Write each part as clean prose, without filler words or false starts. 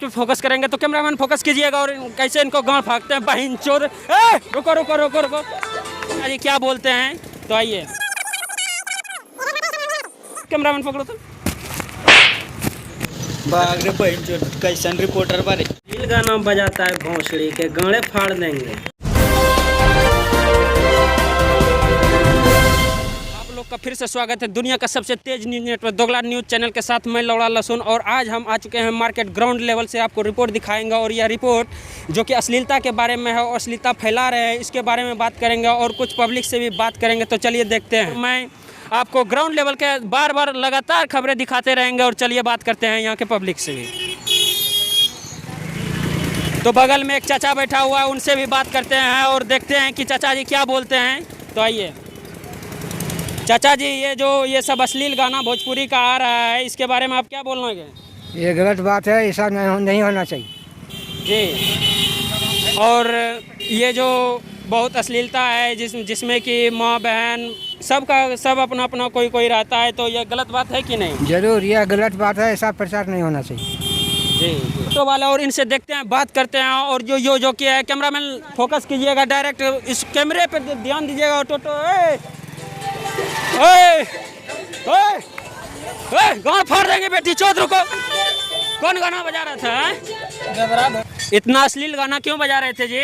Focus करेंगे तो cameraman focus कीजिएगा और कैसे इनको गांड फाड़ते हैं बहन चोर। रुको रुको रुको रुको, अरे क्या बोलते हैं, तो आइए कैमरामैन पकड़ो तो। भाग रे बहन चोर, कैसन रिपोर्टर बारे दिल गाना बजाता है भोंसड़ी के गाड़े फाड़ देंगे। का फिर से स्वागत है दुनिया का सबसे तेज न्यूज नेटवर्क दोगला न्यूज चैनल के साथ। मैं लौड़ा लहसुन और आज हम आ चुके हैं मार्केट ग्राउंड लेवल से आपको रिपोर्ट दिखाएंगे। और यह रिपोर्ट जो कि अश्लीलता के बारे में है और अश्लीलता फैला रहे हैं इसके बारे में बात करेंगे और कुछ पब्लिक से भी बात करेंगे। तो चलिए देखते हैं। मैं आपको ग्राउंड लेवल के बार बार लगातार खबरें दिखाते रहेंगे और चलिए बात करते हैं यहाँ के पब्लिक से भी। तो बगल में एक चाचा बैठा हुआ है, उनसे भी बात करते हैं और देखते हैं कि चाचा जी क्या बोलते हैं। तो आइए चाचा जी, ये सब अश्लील गाना भोजपुरी का आ रहा है, इसके बारे में आप क्या बोलना है? ये गलत बात है, ऐसा नहीं होना चाहिए जी। और ये जो बहुत अश्लीलता है जिसमें कि माँ बहन सब अपना अपना कोई रहता है, तो ये गलत बात है कि नहीं? जरूर, यह गलत बात है, ऐसा प्रचार नहीं होना चाहिए जी। तो वाला और इनसे देखते हैं, बात करते हैं। और जो किया है, कैमरामैन फोकस कीजिएगा, डायरेक्ट इस कैमरे पे ध्यान दीजिएगा। गाना फाड़ देंगे बेटी चौथ। रुको, कौन गाना बजा रहा था? इतना अश्लील गाना क्यों बजा रहे थे जी?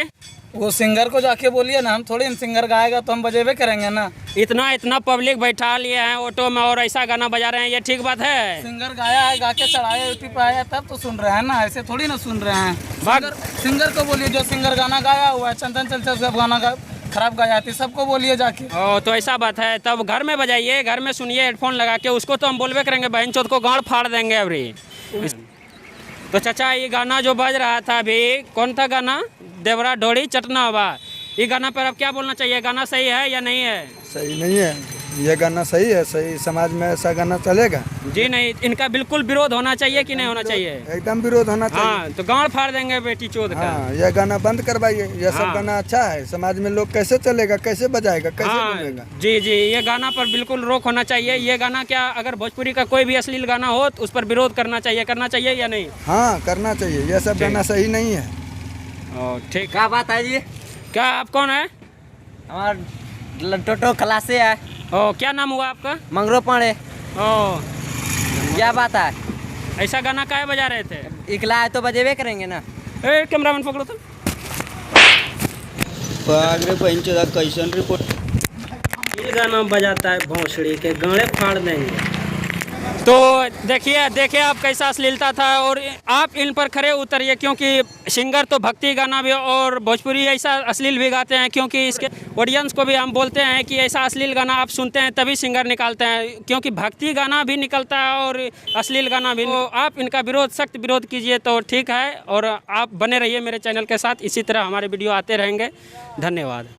वो सिंगर को जाके बोलिए ना, हम थोड़ी सिंगर गाएगा तो हम बजेबे करेंगे ना। इतना पब्लिक बैठा लिए हैं ऑटो में और ऐसा गाना बजा रहे हैं, ये ठीक बात है? सिंगर गाया है, गा के चढ़ाया यूट्यूब पे आया तब तो सुन रहे हैं ना, ऐसे थोड़ी ना सुन रहे हैं। सिंगर को बोलिए, जो सिंगर गाना गाया हुआ है, चंदन चलते सब गाना खराब गाया थी, सबको बोलिए जाके। तो ऐसा बात है, तब घर में बजाइए, घर में सुनिए हेडफोन लगा के। उसको तो हम बोलबे करेंगे बहन चौथ को गांड फाड़ देंगे अभी। तो चाचा, ये गाना जो बज रहा था अभी, कौन था गाना? देवरा ढोड़ी चटना हुआ, ये गाना पर अब क्या बोलना चाहिए? गाना सही है या नहीं है? सही नहीं है, ये गाना सही है? सही समाज में ऐसा गाना चलेगा? जी नहीं, इनका बिल्कुल विरोध होना चाहिए कि नहीं होना चाहिए? एकदम विरोध होना चाहिए। हाँ, तो गांड फाड़ देंगे बेटी चोद का। हाँ, यह गाना बंद करवाइए। यह सब गाना अच्छा है, समाज में लोग कैसे चलेगा, कैसे बजाएगा, कैसे बोलेगा? जी, ये गाना पर बिल्कुल रोक होना चाहिए। ये गाना क्या, अगर भोजपुरी का कोई भी अश्लील गाना हो तो उस पर विरोध करना चाहिए या नहीं? हाँ, करना चाहिए। यह सब गाना सही नहीं है। ठीक। क्या बात है जी? क्या आप कौन है? हमारा टोटो क्लास से है। क्या नाम हुआ आपका? मंगरो पाड़े। क्या बात है? ऐसा गाना काहे बजा रहे थे? इकला है तो बजेबे करेंगे ना। कैमरामैन पकड़ो तो। भाग रे बहन चोद, कैसन रिपोर्ट। दिल गाना बजाता है भोंसड़ी के गाड़े फाड़ देंगे। तो देखिए आप कैसा अश्लीलता था। और आप इन पर खड़े उतरिए, क्योंकि सिंगर तो भक्ति गाना भी और भोजपुरी ऐसा अश्लील भी गाते हैं। क्योंकि इसके ऑडियंस को भी हम बोलते हैं कि ऐसा अश्लील गाना आप सुनते हैं तभी सिंगर निकालते हैं, क्योंकि भक्ति गाना भी निकलता है और अश्लील गाना भी। तो आप इनका सख्त विरोध कीजिए तो ठीक है। और आप बने रहिए मेरे चैनल के साथ, इसी तरह हमारे वीडियो आते रहेंगे। धन्यवाद।